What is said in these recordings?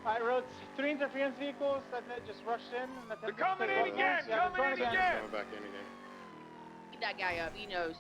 I wrote 3 interference vehicles and then just rushed in. And They're coming in again! Yeah, Coming in again! Coming back in again. Keep that guy up. He knows.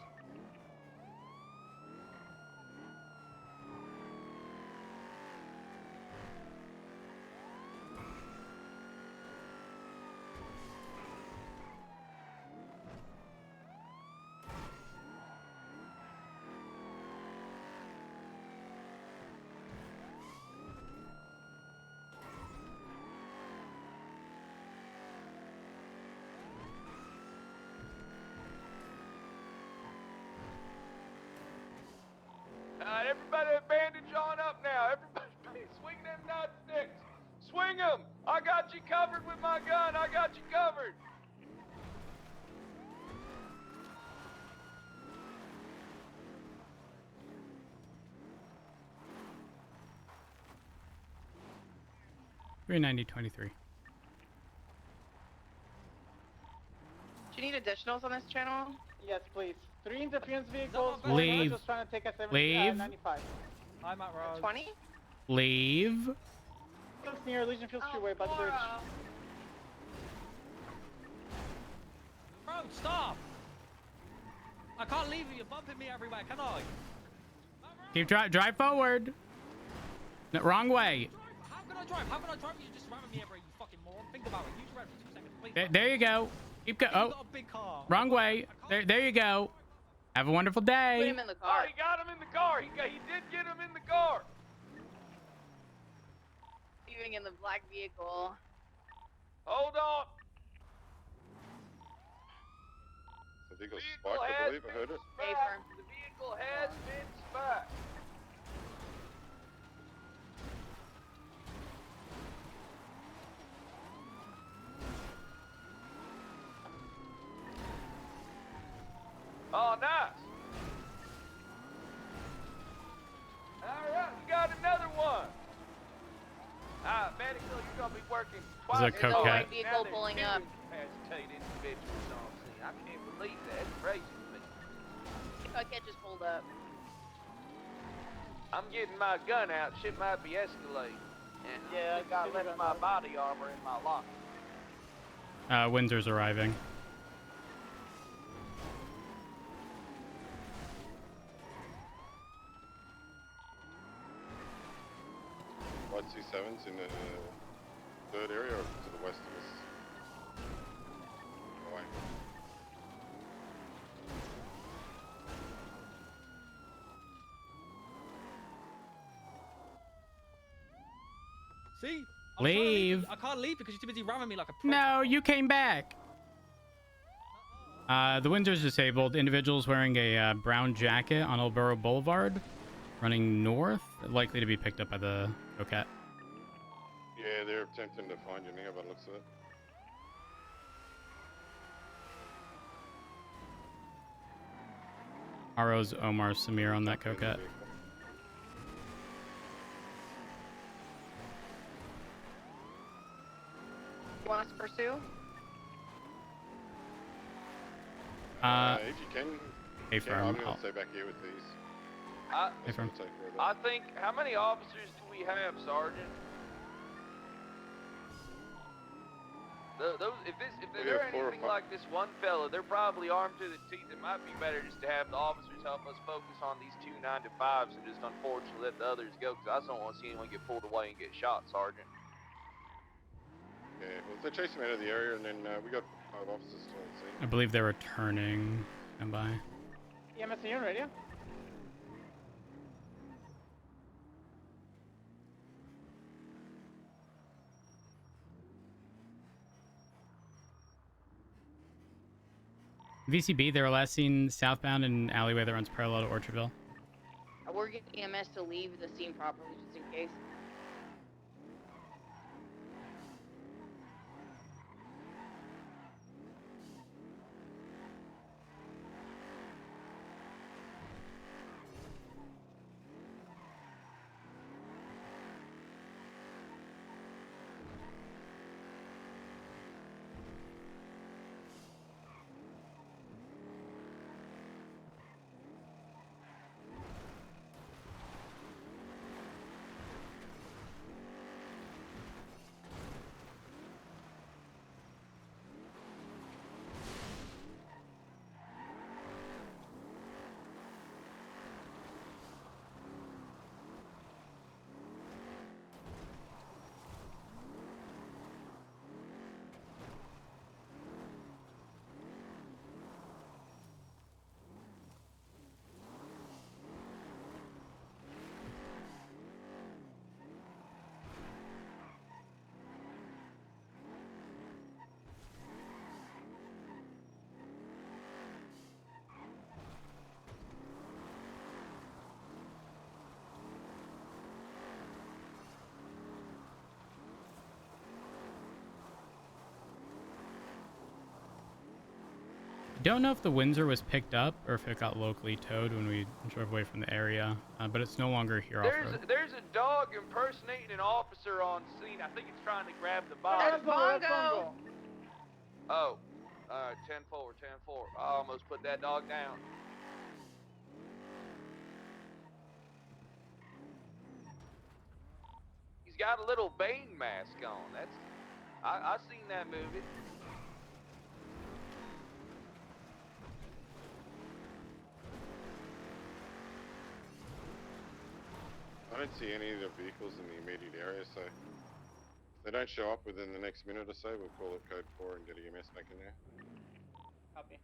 Everybody bandage on up now. Everybody swing them nightsticks. Swing them. I got you covered with my gun. I got you covered. $390.23. Do you need additionals on this channel? Yes, please. 3 interference vehicles. Leave. Just trying to take us Leave. 95. I'm at Rose. 20? Leave. It's near Legion Field Freeway by the bridge. Bro, stop! I can't leave you. You're bumping me everywhere, can I? Keep drive forward. No, wrong way. How can I drive? How can I drive? You just ramming me everywhere, you fucking moron. Think about it. Use your head for 2 seconds, please. There you go. Keep go. You've Oh, got a big car. wrong way. There you go. Have a wonderful Put day. him in the Oh, car. he got him in the car. He did get him in the car. Leaving in the black vehicle. Hold on. The vehicle's spiked, I believe. I heard it. Stay firm. The vehicle has been spiked. Oh, nice. All right, we got another one. Medical, you're gonna be working twice. There's a There's a coquette. white vehicle pulling up. Incapacitated individuals on scene. I can't believe that. It's crazy to me. Coquette just pulled up. I'm getting my gun out. Shit might be escalating. And Yeah, I got left my body armor in my locker. Windsor's arriving. White C7's in the third area or to the west of us? Away. See? Leave. I can't leave because you're too busy ramming me like a prick. No, you came back. The Windsor's disabled. Individuals wearing a brown jacket on Old Borough Boulevard, running north, likely to be picked up by the coquette. Yeah, they're attempting to find you now by the looks of it. RO's Omar Samir on that coquette. You want us to pursue? If you can, Hey, yeah, firm. I'm going to stay back here with these. Hey, firm. Take care of I that. think, how many officers do we have, Sergeant? If We they're have 4 or anything 5. like this one fella, they're probably armed to the teeth. It might be better just to have the officers help us focus on these 2 9-to-5s and just unfortunately let the others go, because I just don't want to see anyone get pulled away and get shot, Sergeant. Yeah, well, they chase him out of the area, and then we got 5 officers still on scene. I believe they're returning. Stand by. EMS, are you on radio? VCB, they were last seen southbound in an alleyway that runs parallel to Orchardville. We're getting EMS to leave the scene properly, just in case. Don't know if the Windsor was picked up or if it got locally towed when we drove away from the area, but it's no longer here off-road. There's a dog impersonating an officer on scene. I think it's trying to grab the body. That's Bongo. Oh, alright, 10-4, 10-4. I almost put that dog down. He's got a little Bane mask on. I seen that movie. I don't see any of the vehicles in the immediate area, so if they don't show up within the next minute or so, we'll call it code 4 and get EMS back in there. Copy.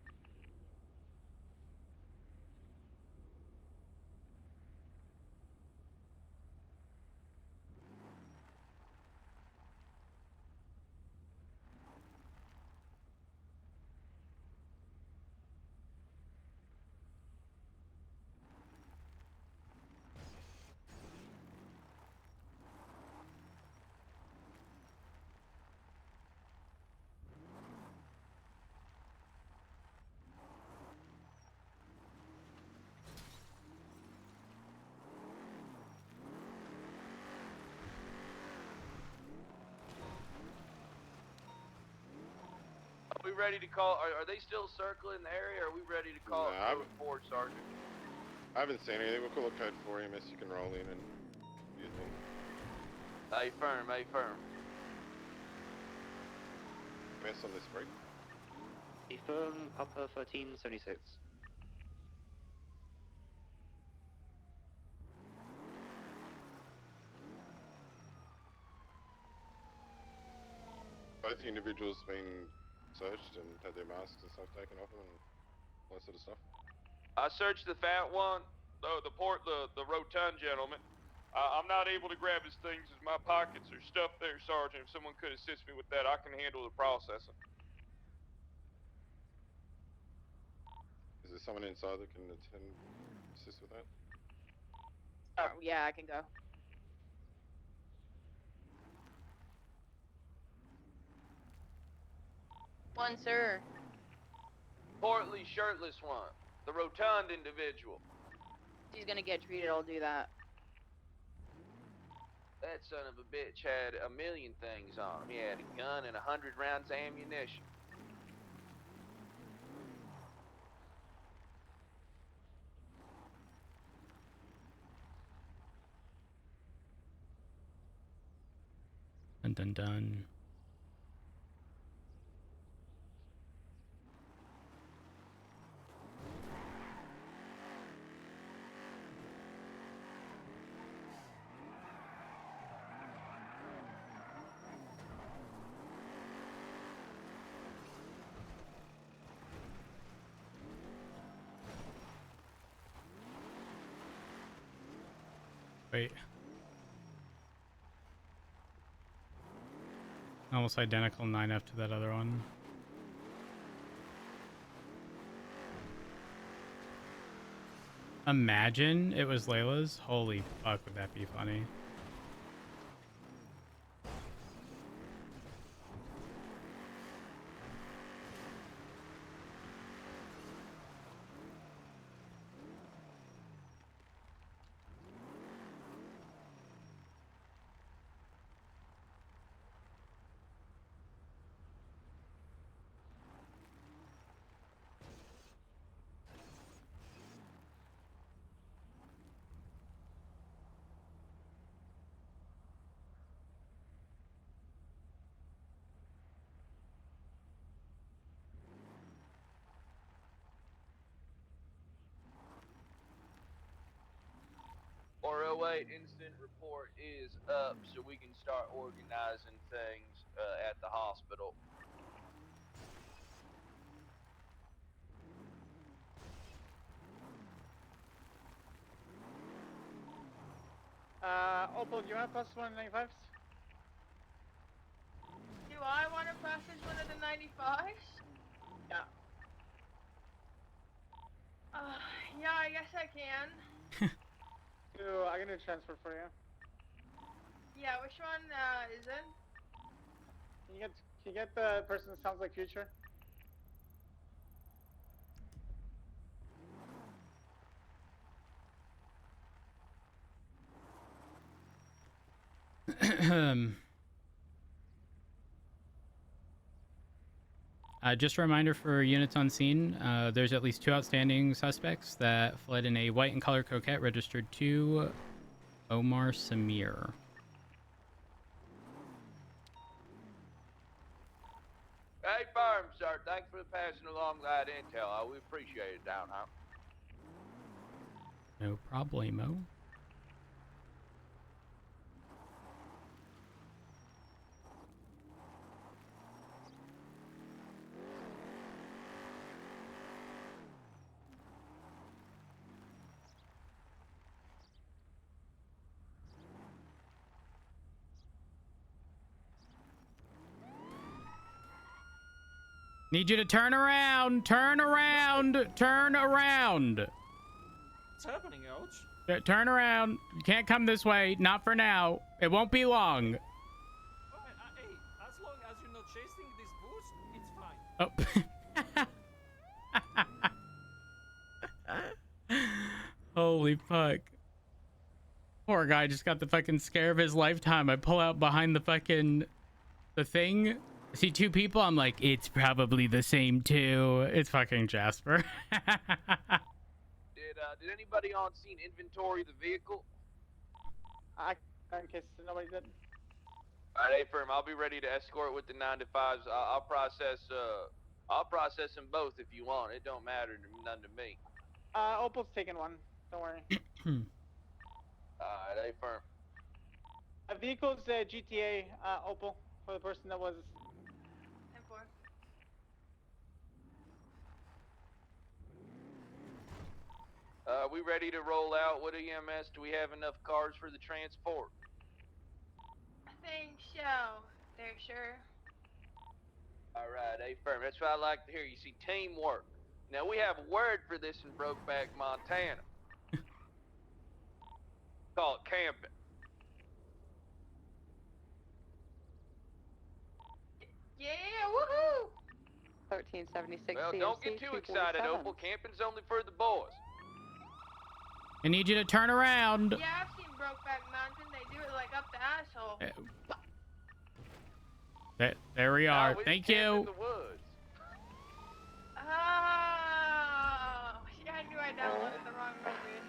Are we ready to call? Are they still circling the area? Or are we ready to call it code 4, Sergeant? I haven't seen anything. We'll call it code 4 EMS. You can roll in and use me. A firm, A firm. EMS on this break. Firm, Papa 1376. Both the individuals been searched and had their masks and stuff taken off them and all that sort of stuff. I searched the fat one, the rotund gentleman. I'm not able to grab his things as my pockets are stuffed there, Sergeant. If someone could assist me with that, I can handle the processing. Is there someone inside that can assist with that? Yeah, I can go. One, sir. Portly, shirtless one. The rotund individual. He's gonna get treated, I'll do that. That son of a bitch had a million things on him. He had a gun and 100 rounds of ammunition. Dun dun dun. Wait. Almost identical 9F to that other one. Imagine it was Layla's. Holy fuck, would that be funny? Or 08 incident report is up, so we can start organizing things at the hospital. Opal, do you want to pass 195s? Do I want to passage one of the 95s? Yeah. Yeah, I guess I can. I'm gonna transfer for you. Yeah, which one is it? Can you get the person that sounds like Future? Just a reminder for units on scene, there's at least 2 outstanding suspects that fled in a white and color coquette registered to Omar Samir. Hey, firm, sir. Thanks for passing along that intel. We appreciate it down, huh? No problemo. Need you to turn around, turn around, turn around. What's happening, Ouch? Turn around. You can't come this way. Not for now. It won't be long. Hey, as long as you're not chasing this boost, it's fine. Oh. Holy fuck. Poor guy just got the fucking scare of his lifetime. I pull out behind the fucking... the thing. I see 2 people. I'm like, it's probably the same 2. It's fucking Jasper. Did anybody on scene inventory the vehicle? In case nobody did. All right, hey, firm. I'll be ready to escort with the 9 to 5s. I'll process them both if you want. It don't matter none to me. Opal's taking one. Don't worry. All right, hey, firm. Vehicle's GTA Opal for the person that was. 10-4. We ready to roll out? What EMS? Do we have enough cars for the transport? I think so. They're sure. All right, hey, firm. That's what I like to hear. You see, teamwork. Now, we have a word for this in Brokeback, Montana. Call it camping. Yeah, woohoo! 1376 Well, don't get too excited, Opal. Camping's only for the boys. I need you to turn around. Yeah, I've seen Brokeback Mountain. They do it like up the asshole. There we are. We Thank camp you. in the woods. Oh, yeah, I knew I downloaded the wrong movie.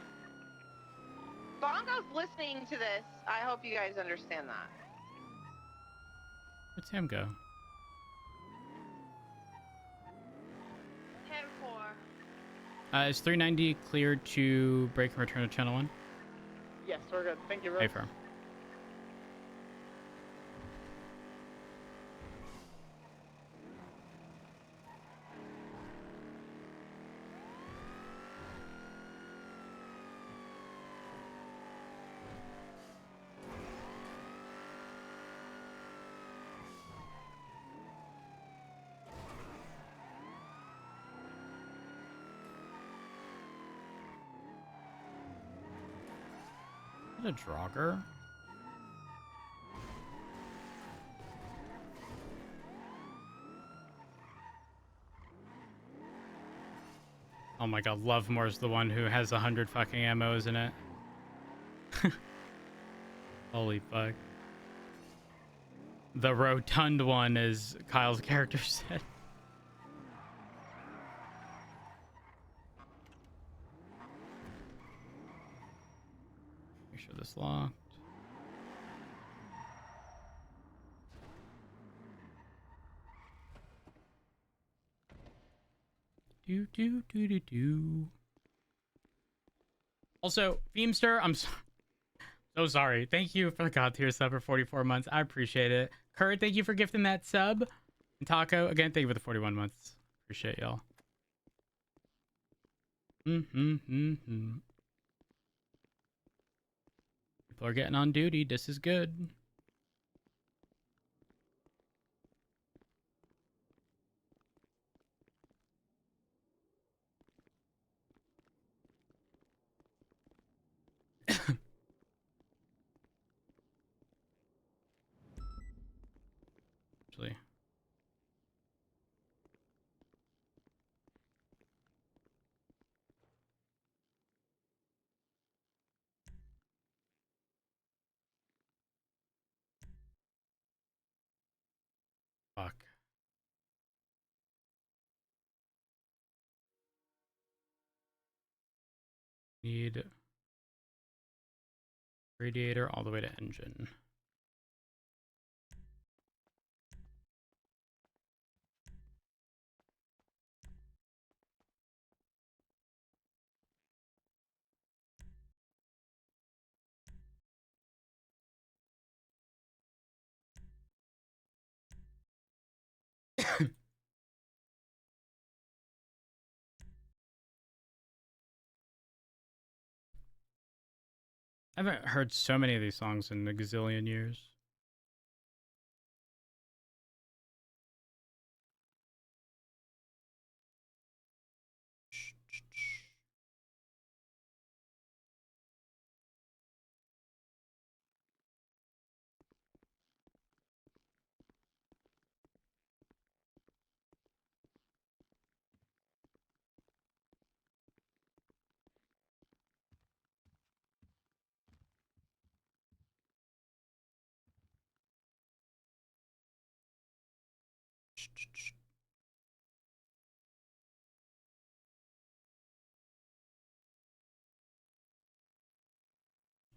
Bongo's listening to this. I hope you guys understand that. Where'd Sam go? 10-4. Is 390 cleared to break and return to channel 1? Yes, we're good. Thank you, Rose. Hey, firm. A Draugr? Oh my god, Lovemore's the one who has 100 fucking ammos in it. Holy fuck. The rotund one, as Kyle's character said. Make sure this locked. Do. Also, Feemster, I'm so sorry. Thank you for the God tier sub for 44 months. I appreciate it. Kurt, thank you for gifting that sub. And Taco, again, thank you for the 41 months. Appreciate y'all. People are getting on duty. This is good. Actually. Fuck. Need radiator all the way to engine. I haven't heard so many of these songs in a gazillion years.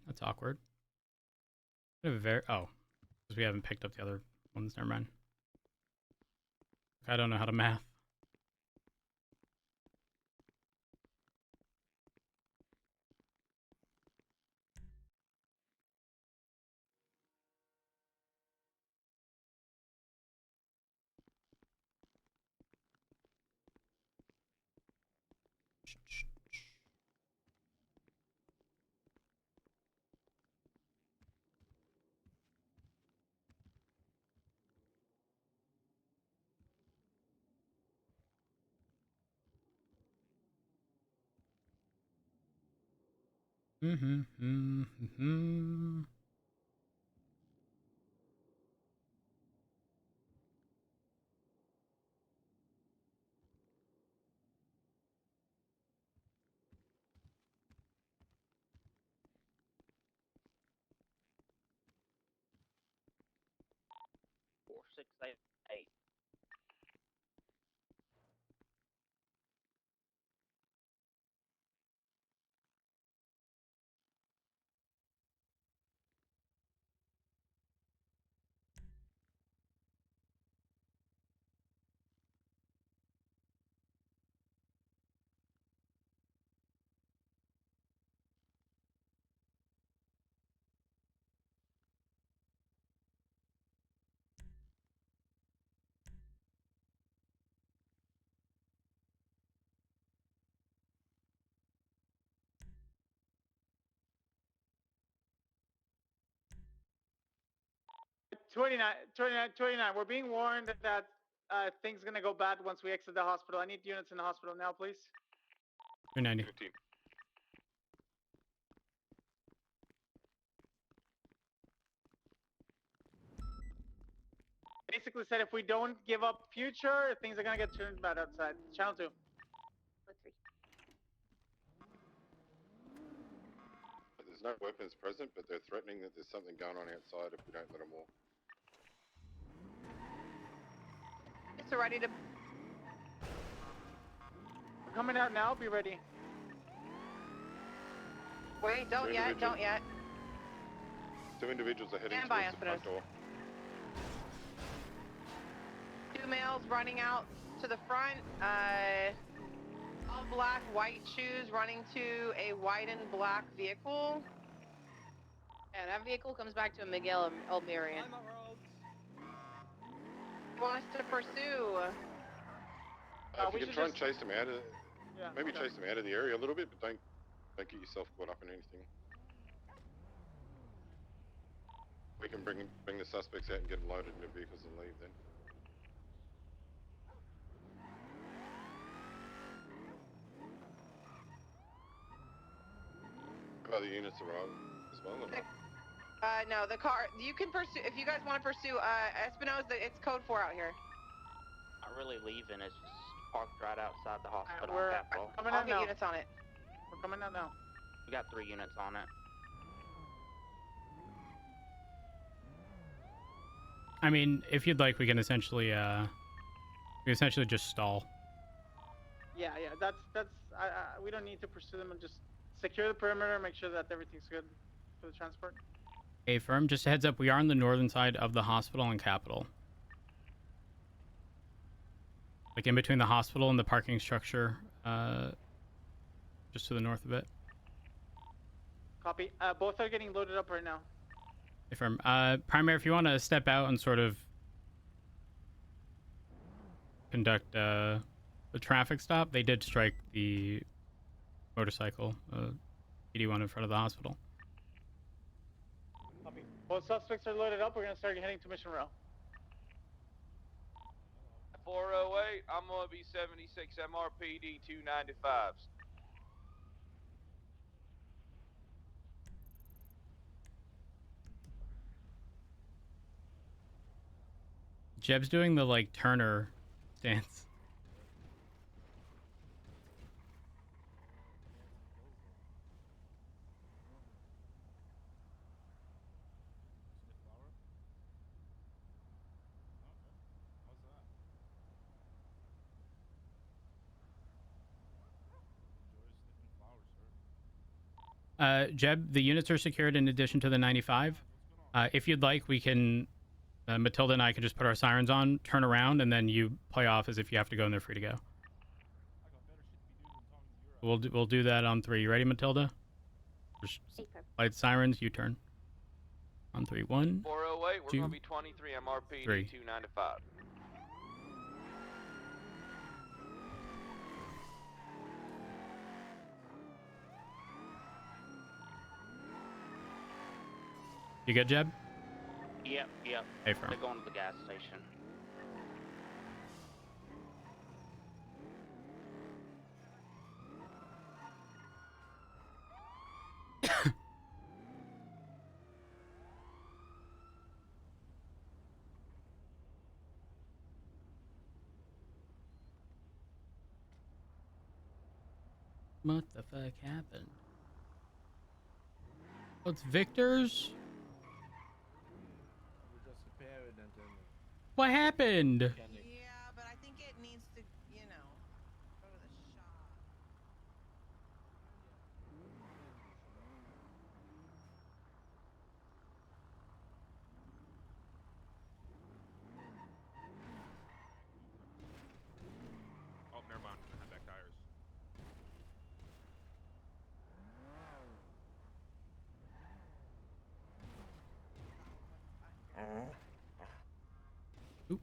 That's awkward. Oh, because we haven't picked up the other ones. Never mind. I don't know how to math. Mm-hmm. 4688. Twenty-nine. We're being warned that things gonna go bad once we exit the hospital. I need units in the hospital now, please. 390. 15. Basically said if we don't give up future, things are gonna get turned bad outside. Channel 2. There's no weapons present, but they're threatening that there's something going on outside if we don't let them walk. It's ready to. We're coming out now. Be ready. Wait, don't yet, don't yet. 2 individuals are heading Stand by, towards the front door. 2 males running out to the front. All black, white shoes running to a white and black vehicle. And that vehicle comes back to a Miguel Almerian. I'm at roads. Want us to pursue? If we you can should try and just- chase them out of, Yeah. maybe okay. chase them out of the area a little bit, but don't get yourself caught up in anything. We can bring the suspects out and get them loaded into vehicles and leave then. How about the units arrive as well or not? No, the car. You can pursue if you guys want to pursue. Espinosa, it's code 4 out here. Not really leaving, it's just parked right outside the hospital We're on Capitol. coming I'll out get now. units on it. We're coming out now. We got 3 units on it. I mean, if you'd like, we can essentially just stall. Yeah, that's. We don't need to pursue them and just secure the perimeter, make sure that everything's good for the transport. Hey, firm, just a heads up, we are on the northern side of the hospital and Capitol. Like in between the hospital and the parking structure, just to the north of it. Copy. Both are getting loaded up right now. Hey, firm. Primary, if you want to step out and sort of conduct a traffic stop, they did strike the motorcycle, PD1 in front of the hospital. Copy. Both suspects are loaded up. We're gonna start heading to Mission Row. 408, I'm gonna be 76 MRPD 295s. Jeb's doing the, like, Turner stance. Jeb, the units are secured in addition to the 95. If you'd like, we can... Matilda and I can just put our sirens on, turn around, and then you play off as if you have to go and they're free to go. We'll do that on 3. You ready, Matilda? Just light sirens, you turn. On 3. 1, 408, we're 2, gonna be 23 MRPD 3. 295. You good, Jeb? Yep. Hey, firm. They're going to the gas station. What the fuck happened? Oh, it's Victor's? What happened? Yeah, but I think it needs to, you know, go to the shop. Oh, never mind. I had back tires. Oop.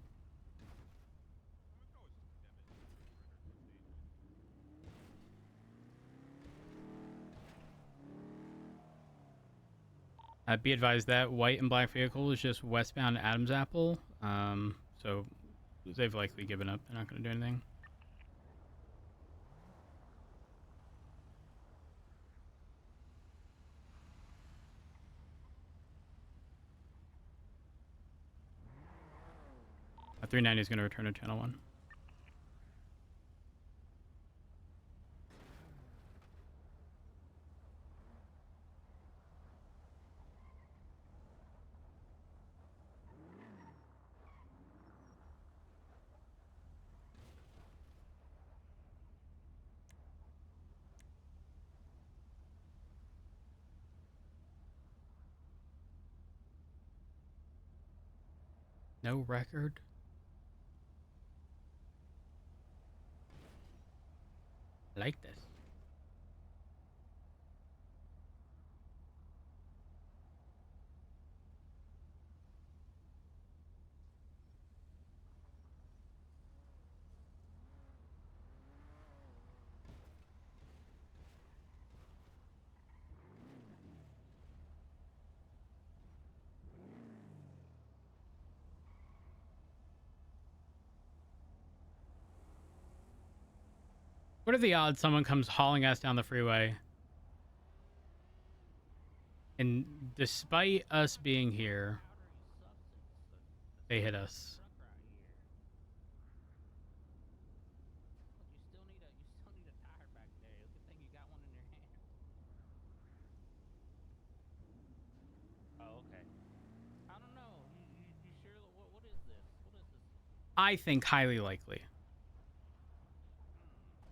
Be advised that white and black vehicle is just westbound Adams Apple. So they've likely given up. They're not going to do anything. A 390 is going to return to channel 1. No record. I like this. What are the odds someone comes hauling us down the freeway? And despite us being here, they hit us. I think highly likely.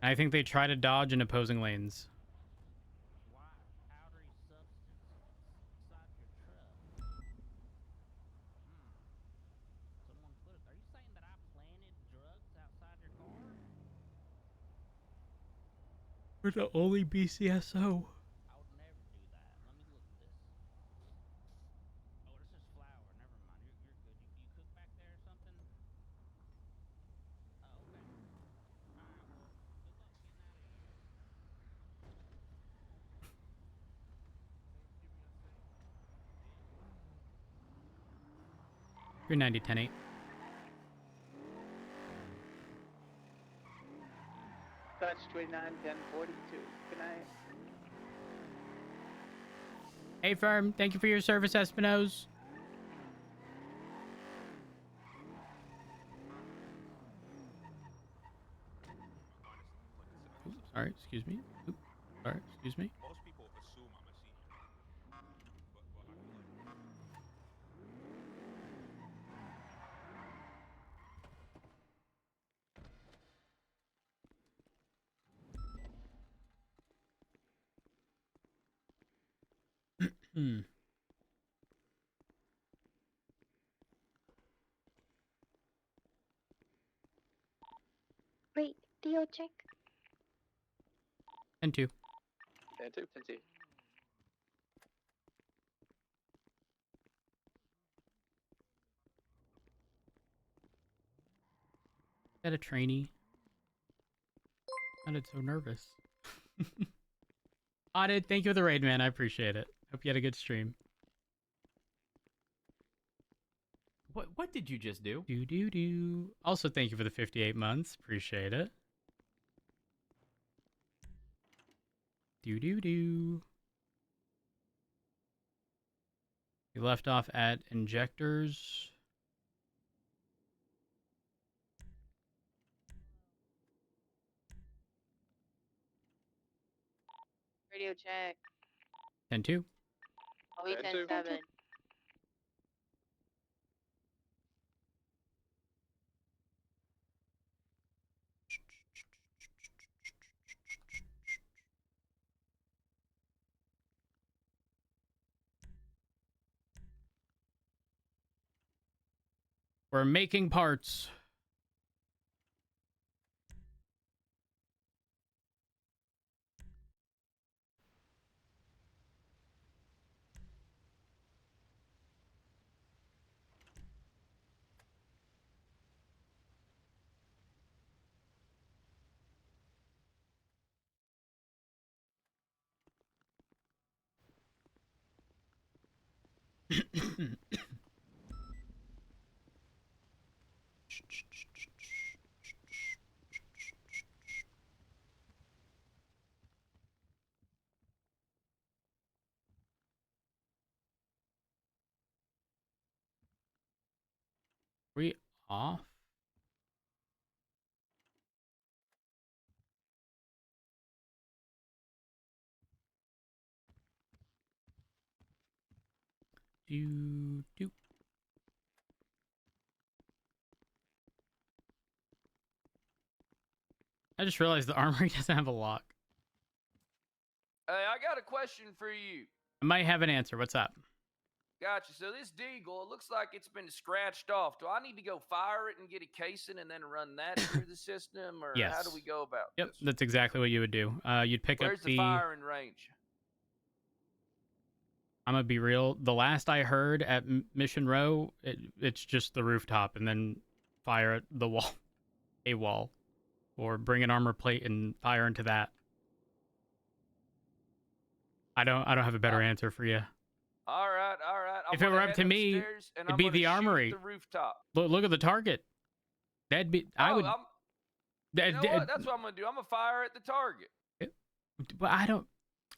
I think they try to dodge in opposing lanes. Powdery substance inside your truck. Someone put it. Are you saying that I planted drugs outside your car? We're the only BCSO. I would never do that. Let me look at this. Oh, this is flour. Never mind. You're good. You cook back there or something? Oh, okay. All right. Well, good luck getting out of here. You're 90, 10, 8. Touch 29, 10, 42. Good night. Hey, firm. Thank you for your service, Espinoz. Oops, sorry, excuse me. Oops, sorry, excuse me. Most people assume I'm a senior, but I feel like Hmm. Wait, Theo, check. And 2. 10-2. 10-2. Got a trainee. Sounded so nervous. Audit, thank you for the raid, man. I appreciate it. Hope you had a good stream. What did you just do? Do. Also, thank you for the 58 months. Appreciate it. Do. We left off at injectors. Radio check. 10-2. We 10-2. 10-7. We're making parts. We off? Do. I just realized the armory doesn't have a lock. Hey, I got a question for you. I might have an answer. What's up? Gotcha. So this Deagle, it looks like it's been scratched off. Do I need to go fire it and get a casing and then run that through the system, or Yes. how do we go about Yep, this? that's exactly what you would do. You'd pick Where's up the firing range? I'm gonna be real. The last I heard at Mission Row, it's just the rooftop, and then fire at the wall, a wall, or bring an armor plate and fire into that. I don't have a better answer for you. All right. If it were up to me, it'd be the armory. The rooftop. Look at the target. That'd be. I would. You know what? That's what I'm gonna do. I'm gonna fire at the target. But I don't.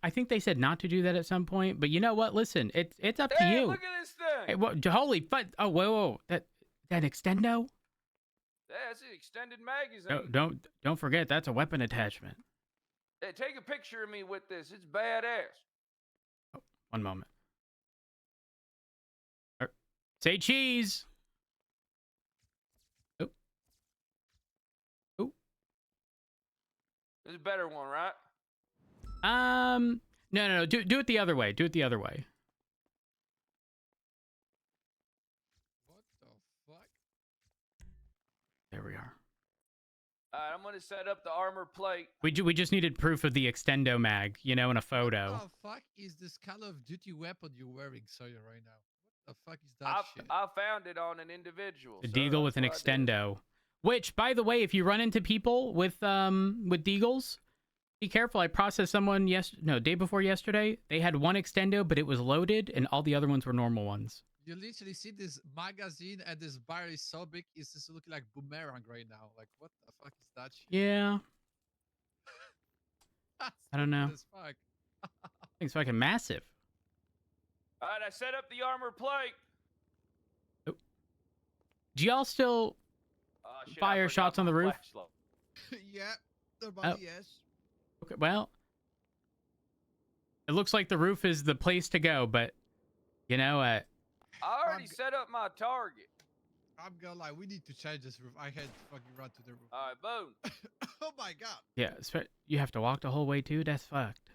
I think they said not to do that at some point. But you know what? Listen, it's up to you. Look at this thing. Hey, what? Holy fuck! Oh, whoa! That extendo? Yeah, it's an extended magazine. No, don't forget that's a weapon attachment. Hey, take a picture of me with this. It's badass. Oh, one moment. Say cheese. Oh, This better one, right? No. Do it the other way. Do it the other way. What the fuck? There we are. All right, I'm gonna set up the armor plate. We just needed proof of the extendo mag, you know, in a photo. What the fuck is this Call of Duty weapon you're wearing, Sawyer, right now? What the fuck is that shit? I found it on an individual. A sir. deagle with an That's what I did. extendo. Which, by the way, if you run into people with deagles, be careful. I processed someone day before yesterday. They had one extendo, but it was loaded, and all the other ones were normal ones. You literally see this magazine and this bar is so big, it's just looking like boomerang right now. Like, what the fuck is that shit? Yeah. That's I don't know. stupid as fuck. Thing's fucking massive. All right, I set up the armor plate. Do y'all still Shit, I fire forgot shots on my the roof? flashlight. Yeah, nobody yes. Okay, well, it looks like the roof is the place to go, but, you know, I already set up my target. I'm gonna lie, we need to change this roof. I had to fucking run to the roof. All right, boom. Oh my god. yeah, you have to walk the whole way, too? That's fucked.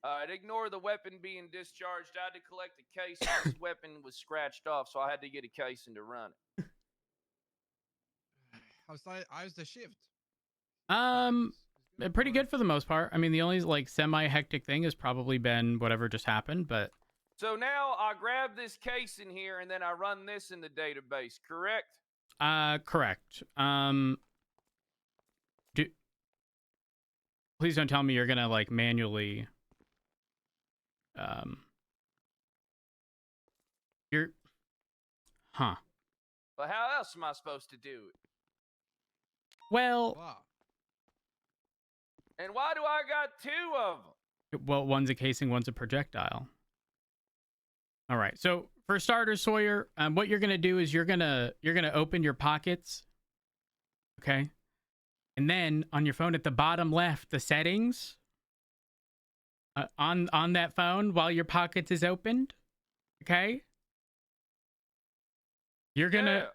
All right, ignore the weapon being discharged. I had to collect the case. This weapon was scratched off, so I had to get a casing to run it. How's the shift? Pretty good for the most part. I mean, the only, like, semi-hectic thing has probably been whatever just happened, but... So now I grab this case in here, and then I run this in the database, correct? Correct. Please don't tell me you're gonna, like, manually... Huh. But how else am I supposed to do it? Well... Wow. And why do I got two of them? Well, one's a casing, one's a projectile. All right. So for starters, Sawyer, what you're gonna do is you're gonna open your pockets, okay, and then on your phone at the bottom left, the settings. On that phone while your pockets is opened, okay. You're gonna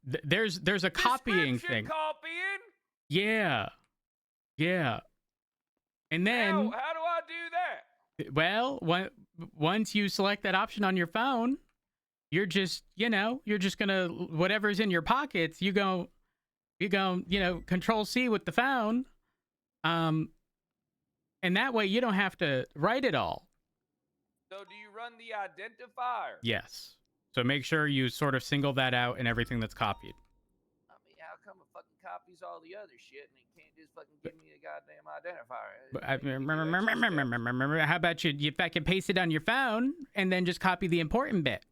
there's a copying thing. Copying? Yeah. And then How do I do that? well, once you select that option on your phone, you're just gonna, whatever's in your pockets, you go, Control C with the phone. And that way you don't have to write it all. So do you run the identifier? Yes. So make sure you sort of single that out in everything that's copied. I mean, how come it fucking copies all the other shit and it can't just fucking give me a goddamn identifier? Remember, how about you back and paste it on your phone and then just copy the important bit.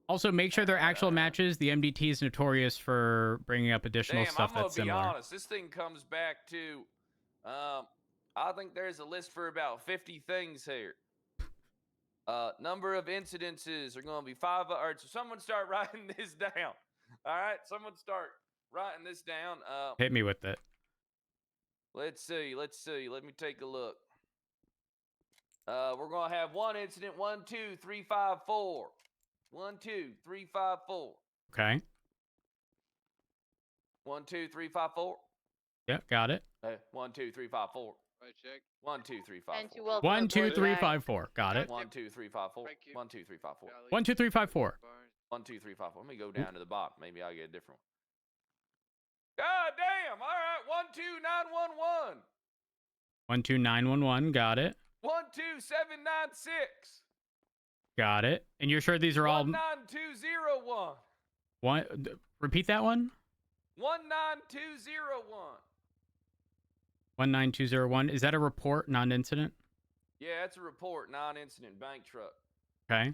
Also, make sure they're actual matches. The MDT is notorious for bringing up additional stuff that's similar. I'm gonna be honest. This thing comes back to, I think there's a list for about 50 things here. Number of incidences are going to be 5. Or so someone start writing this down. All right, someone start writing this down. Hit me with it. Let's see. Let me take a look. We're going to have one incident. 1, 2, 3, 5, 4. 1, 2, 3, 5, 4. Okay. 1, 2, 3, 5, 4. Yep, got it. 1, 2, 3, 5, 4. Right, check. 1, 2, 3, 5, And 4. you will 1, 2, teleport 3, back. 5, 4. Got it. 1, 2, 3, 5, 4. 1, 2, 3, 5, 4. 1, 2, 3, 5, 4. 1, 2, 3, 5, 4. Let me go down to the bottom. Maybe I'll get a different one. God damn! All right, 1, 2, 9, 1, 1. 1, 2, 9, 1, 1. Got it. 1, 2, 7, 9, 6. Got it. And you're sure these are all 1, 9, 2, 0, 1. one? Repeat that one. 1, 9, 2, 0, 1. 19201. Is that a report, non-incident? Yeah, it's a report. Non-incident bank truck. Okay.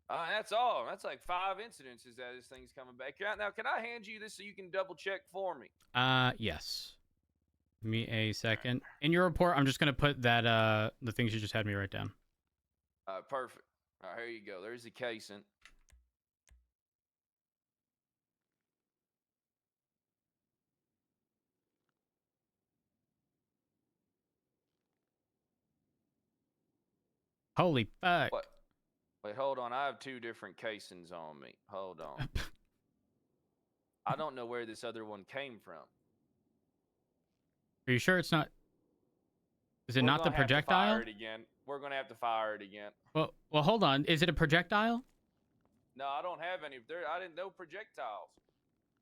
That's all. That's like 5 incidences that this thing's coming back. Now, can I hand you this so you can double check for me? Yes. Give me a second. In your report, I'm just gonna put that the things you just had me write down. Perfect. All right, here you go. There's the casing. Holy fuck. What? Wait, hold on. I have 2 different casings on me. Hold on. I don't know where this other one came from. Are you sure it's not? Is it We're not the gonna have to fire projectile? it again. We're gonna have to fire it again. Well, hold on. Is it a projectile? No, I don't have any. I didn't know projectiles.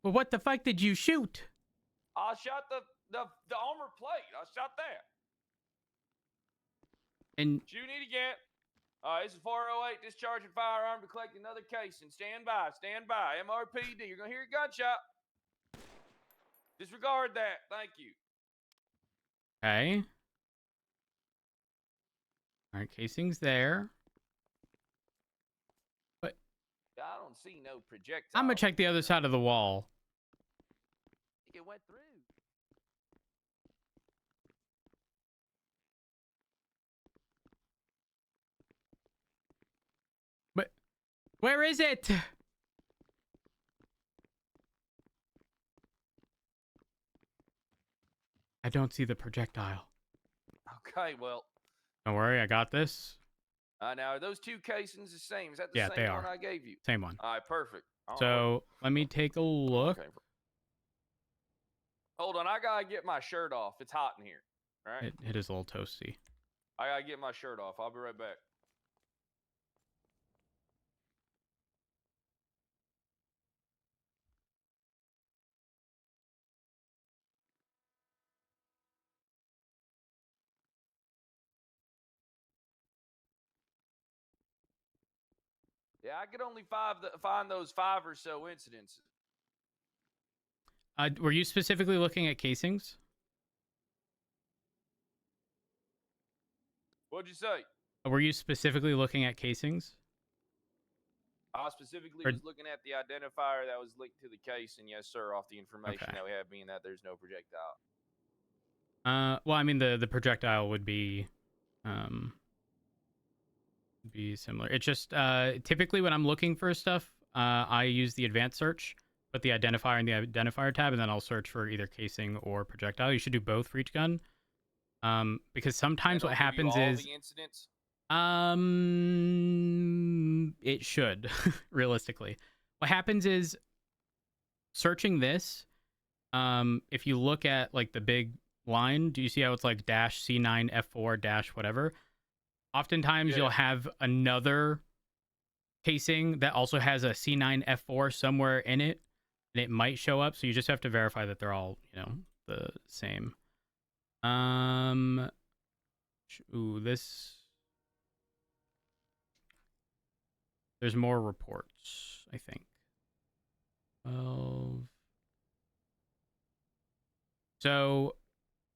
Well, what the fuck did you shoot? I shot the armor plate. I shot that. And Shooting it again. This is 408, discharging firearm to collect another casing. Stand by, stand by. MRPD, you're going to hear a gunshot. Disregard that. Thank you. okay. All right, casing's there. But I don't see no projectile. I'm gonna check the other side of the wall. I think it went through. But where is it? I don't see the projectile. Okay, well. Don't worry, I got this. Now, are those 2 casings the same? Is that the Yeah, same they one are. I gave you? Same one. All right, perfect. All So let me take a look. Okay. Hold on, I gotta get my shirt off. It's hot in here. All right. It is a little toasty. I gotta get my shirt off. I'll be right back. Yeah, I could only find those 5 or so incidents. Were you specifically looking at casings? What'd you say? Were you specifically looking at casings? I specifically Or- was looking at the identifier that was linked to the case, and yes, sir, off the information Okay. that we have, being that there's no projectile. Well, I mean the projectile would be similar. It's just typically when I'm looking for stuff, I use the advanced search, put the identifier in the identifier tab, and then I'll search for either casing or projectile. You should do both for each gun. Because sometimes what happens is the incidents? it should realistically. What happens is searching this, if you look at like the big line, do you see how it's like dash C9 F4 dash whatever? Oftentimes you'll have another casing that also has a C9 F4 somewhere in it, and it might show up. So you just have to verify that they're all, the same. Ooh, there's more reports, I think. 12. So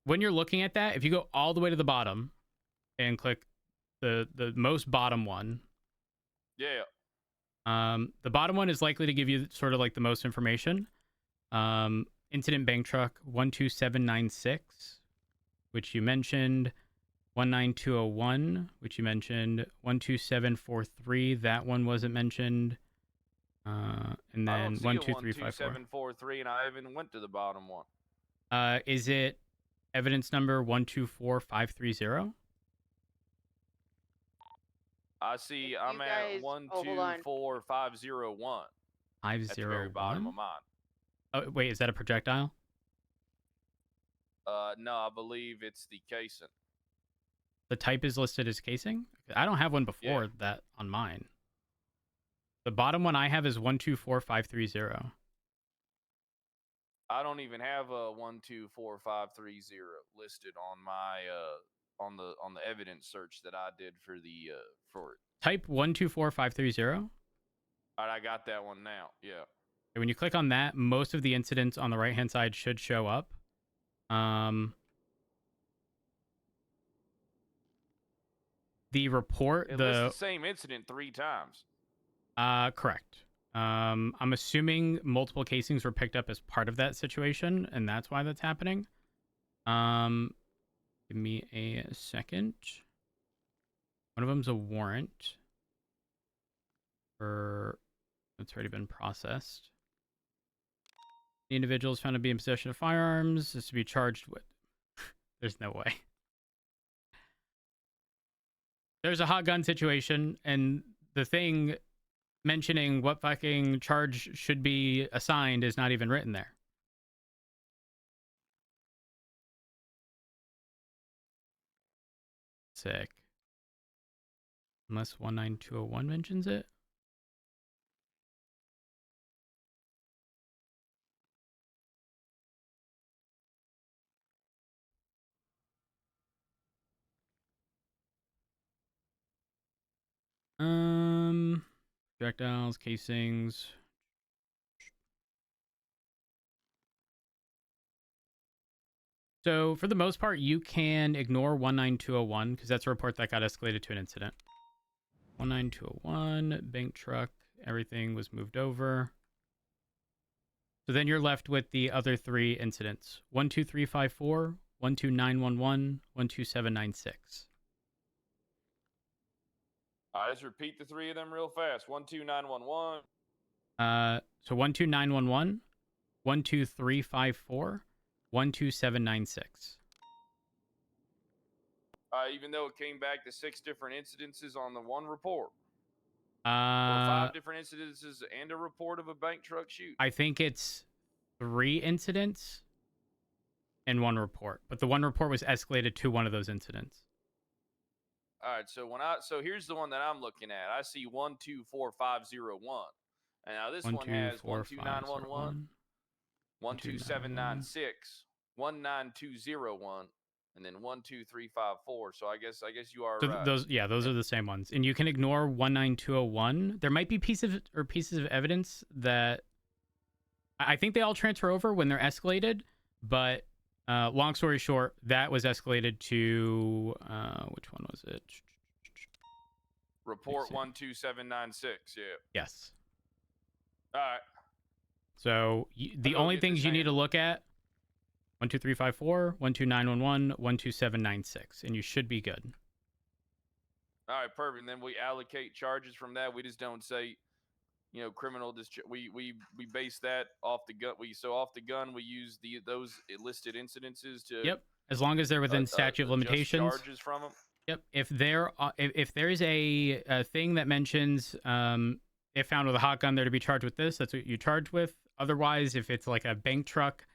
when you're looking at that, if you go all the way to the bottom and click the most bottom one. Yeah. The bottom one is likely to give you sort of like the most information. Incident bank truck 12796, which you mentioned. 19201, which you mentioned. 12743, that one wasn't mentioned. And then 12354. 12743, and I even went to the bottom one. Is it evidence number 124530? I see. I'm at 124501. 501. At the very bottom of mine. Oh, wait, is that a projectile? No, I believe it's the casing. The type is listed as casing? I don't have one before that on mine. The bottom one I have is 124530. I don't even have a 124530 listed on my on the evidence search that I did for the for it. Type 124530. All right, I got that one now. Yeah. When you click on that, most of the incidents on the right hand side should show up. The report, It lists the same incident 3 times. Correct. I'm assuming multiple casings were picked up as part of that situation, and that's why that's happening. Give me a second. One of them's a warrant for it's already been processed. The individual is found to be in possession of firearms. Is to be charged with. There's no way. There's a hot gun situation, and the thing mentioning what fucking charge should be assigned is not even written there. Sick. Unless 19201 mentions it. Projectiles, casings. So for the most part, you can ignore 19201 because that's a report that got escalated to an incident. 19201, bank truck, everything was moved over. So then you're left with the other three incidents. 12354, 12911, 12796. All right, let's repeat the three of them real fast. 12911. So 12911, 12354, 12796. Even though it came back to 6 different incidences on the one report. Or 5 different incidences and a report of a bank truck shoot. I think it's 3 incidents and 1 report, but the 1 report was escalated to one of those incidents. All right, so here's the one that I'm looking at. I see 124501. And now this one has 12911, 12796, 19201, and then 12354. So I guess you are So right. those are the same ones. And you can ignore 19201. There might be pieces of evidence that I think they all transfer over when they're escalated, but long story short, that was escalated to which one was it? Report 12796, yeah. Yes. All right. So the only things you need to look at 12354, 12911, 12796, and you should be good. All right, perfect. And then we allocate charges from that. We just don't say, criminal. We base that off the gun. Off the gun, we use those listed incidences to. Yep. As long as they're within statute of limitations. Charges from them. Yep. If there is a thing that mentions if found with a hot gun, they're to be charged with this, that's what you charge with. Otherwise, if it's like a bank truck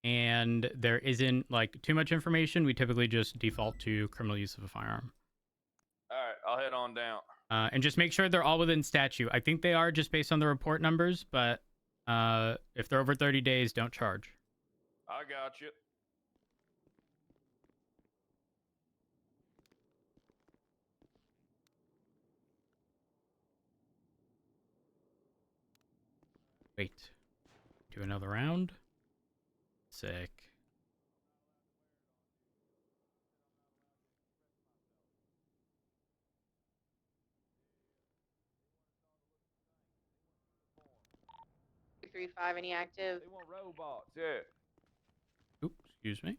and there isn't like too much information, we typically just default to criminal use of a firearm. All right, I'll head on down. And just make sure they're all within statute. I think they are just based on the report numbers, but if they're over 30 days, don't charge. I got you. Wait. Do another round. Sick. Any active? They want robots, yeah. Oops, excuse me.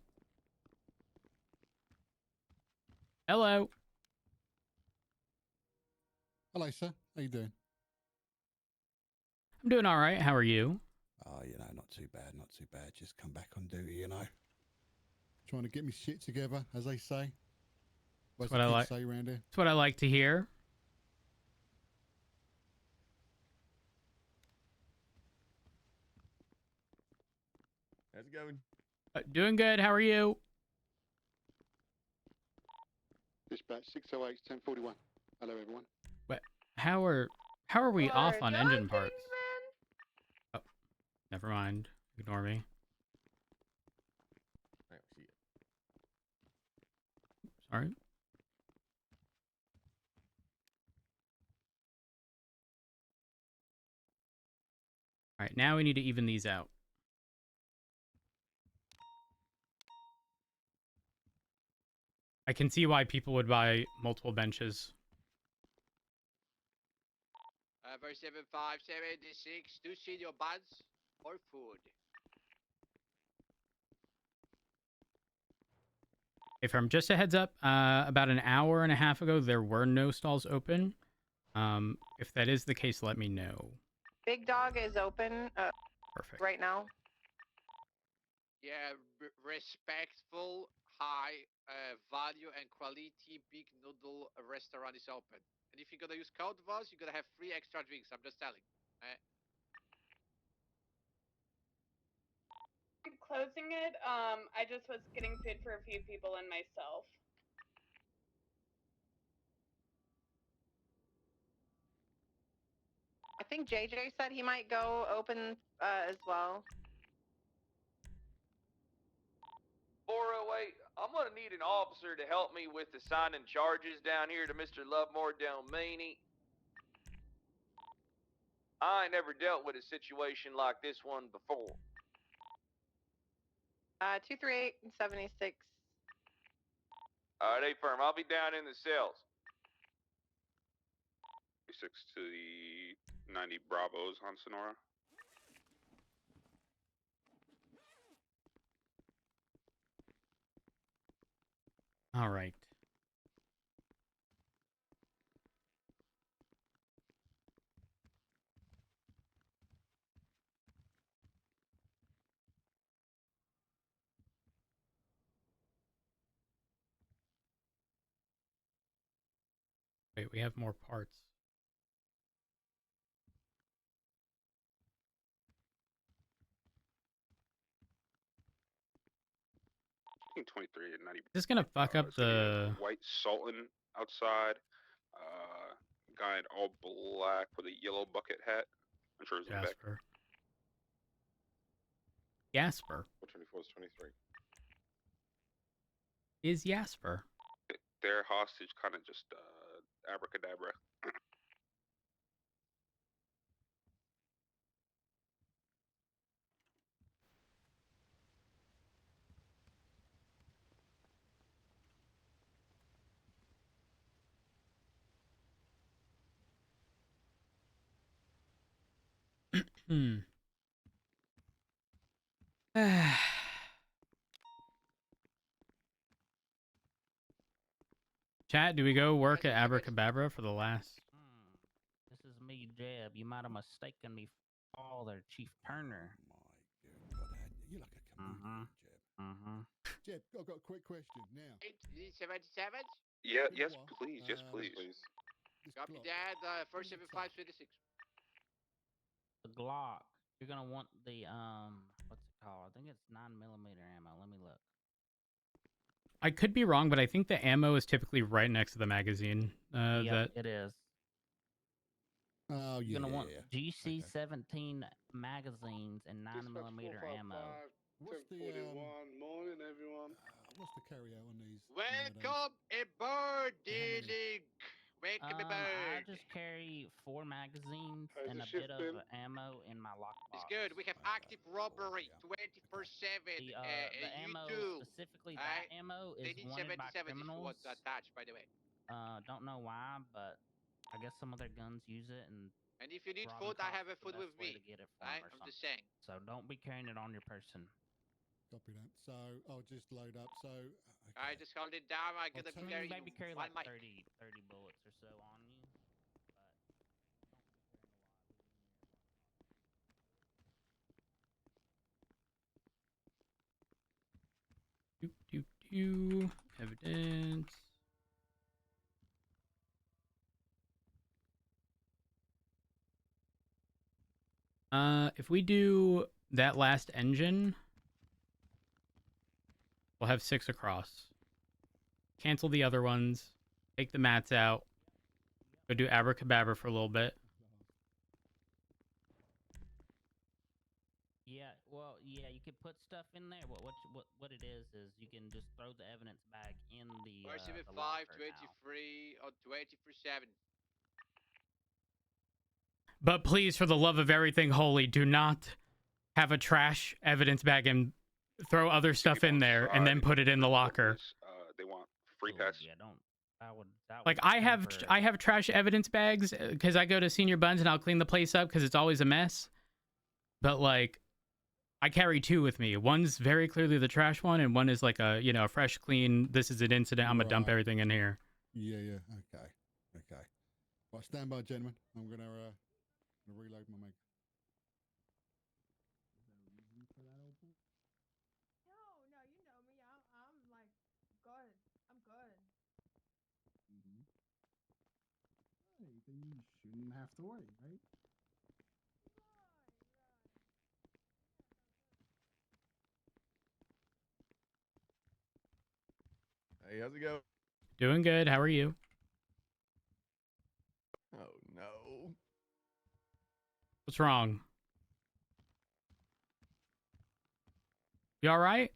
Hello. Hello, sir. How you doing? I'm doing all right. How are you? Oh, not too bad, not too bad. Just come back on duty, Trying to get me shit together, as they say. That's what I like. Say around here. That's what I like to hear. How's it going? Doing good. How are you? Dispatch 608 1041. Hello, everyone. What? How are we off on engine parts? Oh, never mind. Ignore me. I don't see it. Sorry. All right, now we need to even these out. I can see why people would buy multiple benches. 7576, do you see your buds or food? Hey, from just a heads up, about an hour and a half ago, there were no stalls open. If that is the case, let me know. Big Dog is open Perfect. right now. Yeah, respectful, high value and quality big noodle restaurant is open. And if you're gonna use code VODs, you're gonna have free extra drinks. I'm just telling. I'm closing it. I just was getting food for a few people and myself. I think JJ said he might go open as well. 408, I'm gonna need an officer to help me with assigning charges down here to Mr. Lovemore Delmini. I ain't never dealt with a situation like this one before. 238 and 76. All right, firm. I'll be down in the cells. 6 to the 90 Bravos on Sonora. All right. Wait, we have more parts. I think 23 and 90. Is this gonna fuck up It's gonna be the... a white Sultan outside. Guy in all black with a yellow bucket hat. I'm sure he's in the back. Jasper? Jasper? 24 is 23. Is Jasper? Their hostage kind of just abracadabra. Hmm. Chat, do we go work at Abracadabra for the last? This is me, Jeb. You might have mistaken me for Father Chief Turner. You're like a comedian, Jeb. Jeb, I've got a quick question now. 877? Yeah, Big yes, one. please, yes, please. This Copy clock. that. 47526. The Glock. You're gonna want the what's it called? I think it's 9mm ammo. Let me look. I could be wrong, but I think the ammo is typically right next to the magazine. Yep, it is. Oh, You're yeah. gonna want GC17 magazines and 9mm ammo. What's the morning, everyone. What's the carry out on these? Welcome aboard, D-Link. Welcome aboard. I just carry 4 magazines How's and the a shift bit of been? ammo in my lockbox. It's good. We have active robbery 24/7. The ammo, specifically that ammo, is wanted by 77 if you criminals. want to attach, by the way. Don't know why, but I guess some of their guns use it, and if you need robbing food, I cops have a is the food best with way me. to get it from Right? or I'm something. just saying. So don't be carrying it on your person. Copy that. So I'll just load up. So I just hold it down. I'm gonna I be mean, carrying you maybe carry one like mic. 30 bullets or so on you, but don't be carrying a lot. Evidence. If we do that last engine, we'll have 6 across. Cancel the other ones. Take the mats out. Go do Abracadabra for a little bit. Yeah, well, yeah, you could put stuff in there. What it is you can just throw the evidence bag in the 475, locker 23 or 24/7. But please, for the love of everything holy, do not have a trash evidence bag and throw other stuff in there and then put it in the locker. They want free pass. Yeah, don't. That Like I have trash evidence bags because I go to Senior Buns and I'll clean the place up because it's always a mess. But like, I carry 2 with me. One's very clearly the trash one, and one is like a a fresh, clean. This is an incident. I'm gonna dump everything in here. Yeah. Okay. Right, stand by, gentlemen. I'm gonna reload my mag. No, you know me. I'm like good. then you shouldn't have to worry, right? Hey, how's it go? Doing good. How are you? Oh no. What's wrong? You all right?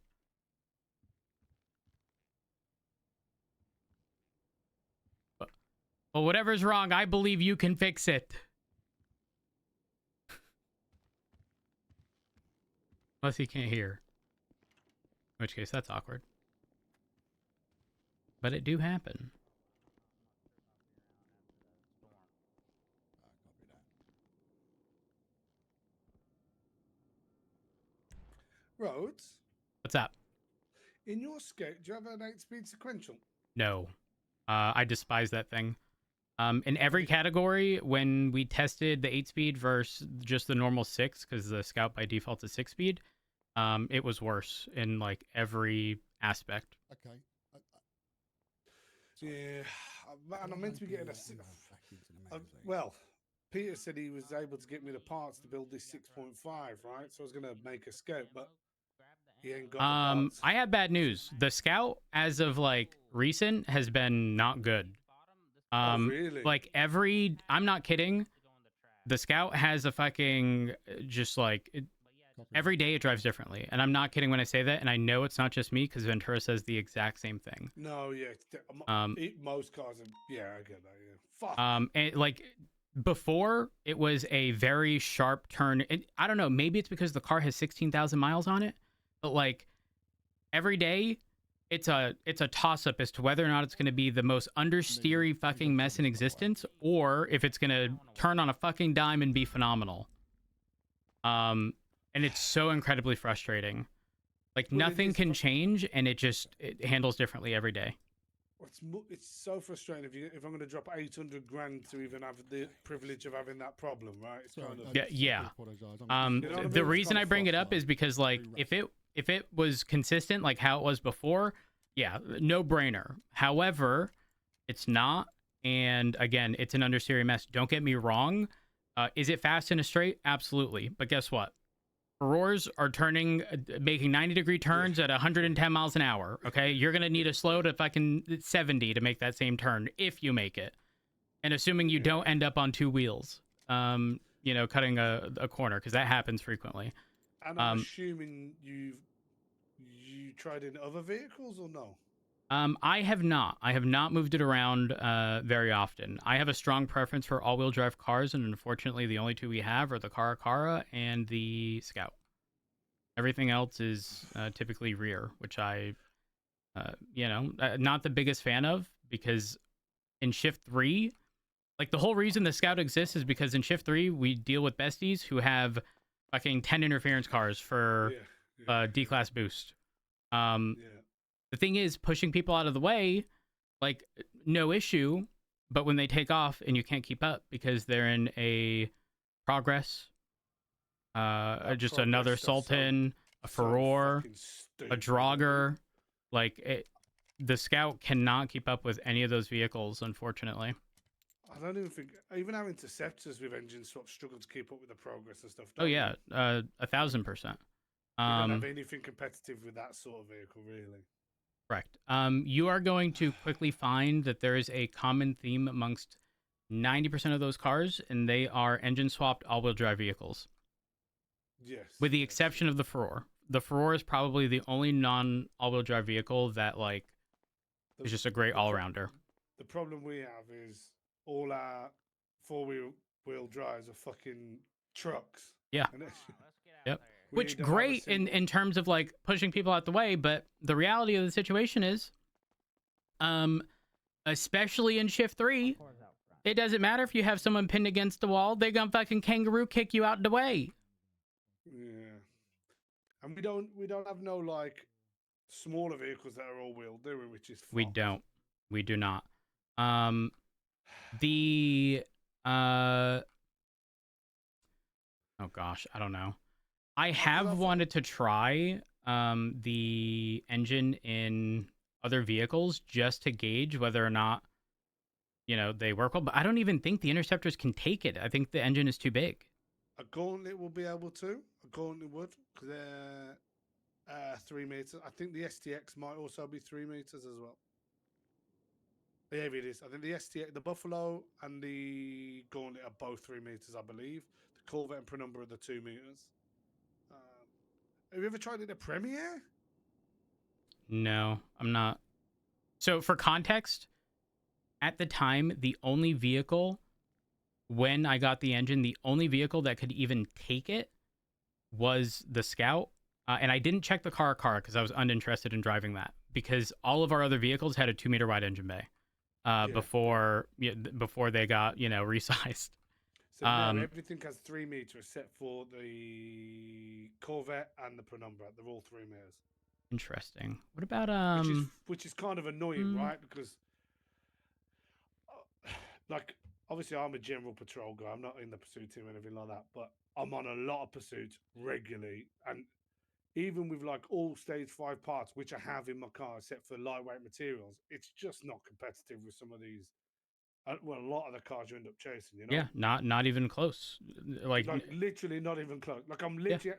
Well, whatever's wrong, I believe you can fix it. Unless he can't hear. In which case, that's awkward. But it do happen. Rhodes, What's up? in your scope, do you have an 8-speed sequential? No. I despise that thing. In every category, when we tested the 8-speed versus just the normal 6, because the Scout by default is 6-speed, it was worse in like every aspect. Okay. Yeah, and I'm meant to be getting well, Peter said he was able to get me the parts to build this 6.5, right? So I was going to make a scope, but he ain't got the parts. I have bad news. The Scout, as of like recent, has been not good. Really? Like I'm not kidding. The Scout has a fucking just like every day it drives differently, and I'm not kidding when I say that. And I know it's not just me because Ventura says the exact same thing. No, yeah, most cars are. Yeah, I get that. Yeah, fuck. And like before, it was a very sharp turn. And I don't know, maybe it's because the car has 16,000 miles on it, but like every day, it's a toss up as to whether or not it's going to be the most understeery fucking mess in existence, or if it's going to turn on a fucking dime and be phenomenal. And it's so incredibly frustrating. Like nothing can change, and it handles differently every day. It's so frustrating if I'm going to drop 800 grand to even have the privilege of having that problem, right? It's kind of yeah. You know The reason I bring it up is because like if it was consistent like how it was before, yeah, no brainer. However, it's not, and again, it's an understeery mess. Don't get me wrong. Is it fast in a straight? Absolutely. But guess what? Roars are making 90-degree turns at 110 miles an hour. Okay, you're gonna need a slow to fucking 70 to make that same turn if you make it, and assuming you don't end up on two wheels, cutting a corner, because that happens frequently. And I'm assuming you tried in other vehicles or no? I have not. I have not moved it around very often. I have a strong preference for all-wheel drive cars, and unfortunately, the only two we have are the Caracara and the Scout. Everything else is typically rear, which I, not the biggest fan of, because in Shift 3, like the whole reason the Scout exists is because in Shift 3, we deal with besties who have fucking 10 interference cars for D-class boost. The thing is, pushing people out of the way, like, no issue, but when they take off and you can't keep up because they're in a Progress, just another Sultan, a Furore, a Draugr, like, the Scout cannot keep up with any of those vehicles, unfortunately. I don't even think, even our interceptors with engine swaps struggle to keep up with the Progress and stuff. Oh yeah, 1,000%. You don't have anything competitive with that sort of vehicle, really. Correct. You are going to quickly find that there is a common theme amongst 90% of those cars, and they are engine swapped all-wheel drive vehicles. Yes. With the exception of the Furore. The Furore is probably the only non-all-wheel drive vehicle that like is just a great all-rounder. The problem we have is all our four-wheel drives are fucking trucks. Yeah. Yep. Which great in terms of like pushing people out the way, but the reality of the situation is, especially in Shift 3, it doesn't matter if you have someone pinned against the wall; they're gonna fucking kangaroo kick you out the way. Yeah, and we don't have no like smaller vehicles that are all wheel, do we? Which is fucked. We do not. Oh gosh, I don't know. I have wanted to try the engine in other vehicles just to gauge whether or not, you know, they work well. But I don't even think the interceptors can take it. I think the engine is too big. A Gauntlet will be able to. A Gauntlet would, because they're 3 meters. I think the STX might also be 3 meters as well. Yeah, it is. I think the STX, the Buffalo and the Gauntlet are both 3 meters, I believe. The Corvette and Penumbra are the 2 meters. Have you ever tried it at Premiere? No, I'm not. So for context, at the time, the only vehicle, when I got the engine, the only vehicle that could even take it was the Scout. And I didn't check the car because I was uninterested in driving that, because all of our other vehicles had a 2-meter wide engine bay before they got, you know, resized. So now everything has 3 meters except for the Corvette and the Penumbra. They're all 3 meters. Interesting. What about which is kind of annoying, right? Because like obviously I'm a general patrol guy. I'm not in the pursuit team or anything like that, but I'm on a lot of pursuits regularly, and even with like all stage 5 parts, which I have in my car, except for lightweight materials, it's just not competitive with some of these. Well, a lot of the cars you end up chasing, you know. Yeah, not even close. Like literally not even close. Like I'm literally,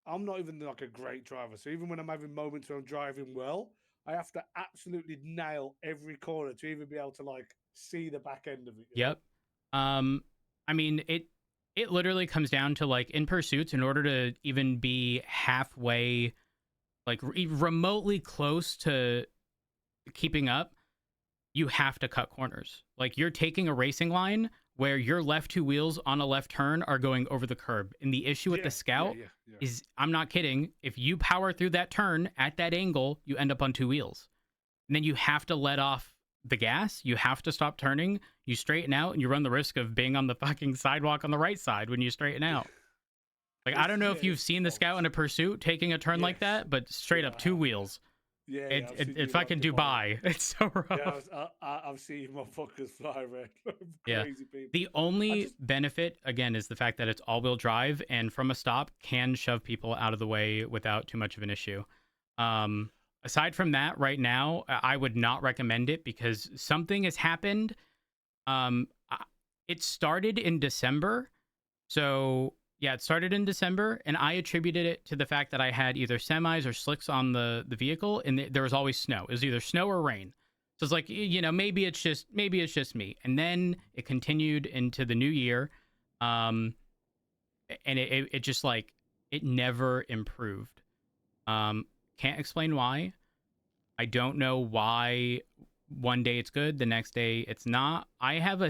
I'm not even like a great driver. So even when I'm having moments where I'm driving well, I have to absolutely nail every corner to even be able to like see the back end of it. Yep. I mean, it literally comes down to, like, in pursuits, in order to even be halfway, like remotely close to keeping up, you have to cut corners. Like, you're taking a racing line where your left 2 wheels on a left turn are going over the curb. And the issue with the Scout is, I'm not kidding, if you power through that turn at that angle, you end up on 2 wheels. And then you have to let off the gas, you have to stop turning, you straighten out, and you run the risk of being on the fucking sidewalk on the right side when you straighten out. Like, I don't know if you've seen the Scout in a pursuit taking a turn like that, but straight up 2 wheels. Yeah, it's fucking Dubai. It's so rough. Yeah, I've seen motherfuckers fly red. Crazy people. The only benefit, again, is the fact that it's all-wheel drive, and from a stop can shove people out of the way without too much of an issue. Aside from that, right now, I would not recommend it because something has happened. It started in December. So, yeah, it started in December, and I attributed it to the fact that I had either semis or slicks on the vehicle, and there was always snow. It was either snow or rain. So it's like, you know, maybe it's just me. And then it continued into the new year. And it just, like, it never improved. Can't explain why. I don't know why one day it's good, the next day it's not. I have a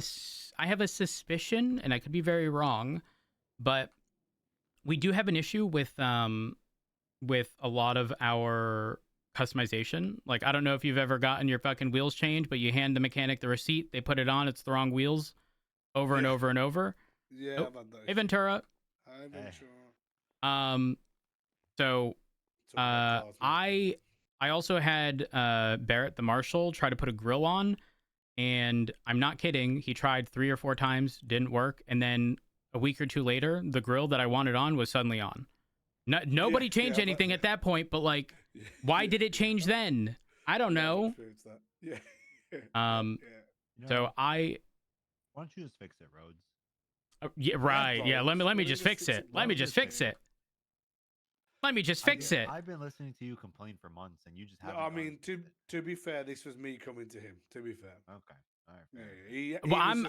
suspicion, and I could be very wrong, but we do have an issue with a lot of our customization. Like, I don't know if you've ever gotten your fucking wheels changed, but you hand the mechanic the receipt, they put it on, it's the wrong wheels over and over and over. Yeah, oh, I've had those. Hey, Ventura. Hi, Ventura. So I also had Barrett the Marshal try to put a grill on, and I'm not kidding, he tried 3 or 4 times, didn't work, and then a week or 2 later, the grill that I wanted on was suddenly on. Nobody changed anything at that point, but, like, why did it change then? I don't know. Yeah. So why don't you just fix it, Rhodes? Yeah, right. Yeah, let me just fix it. Let me just fix it. Let me just fix it. I've been listening to you complain for months, and you just haven't. I mean, to be fair, this was me coming to him. To be fair. Okay. All right. Yeah, well, I'm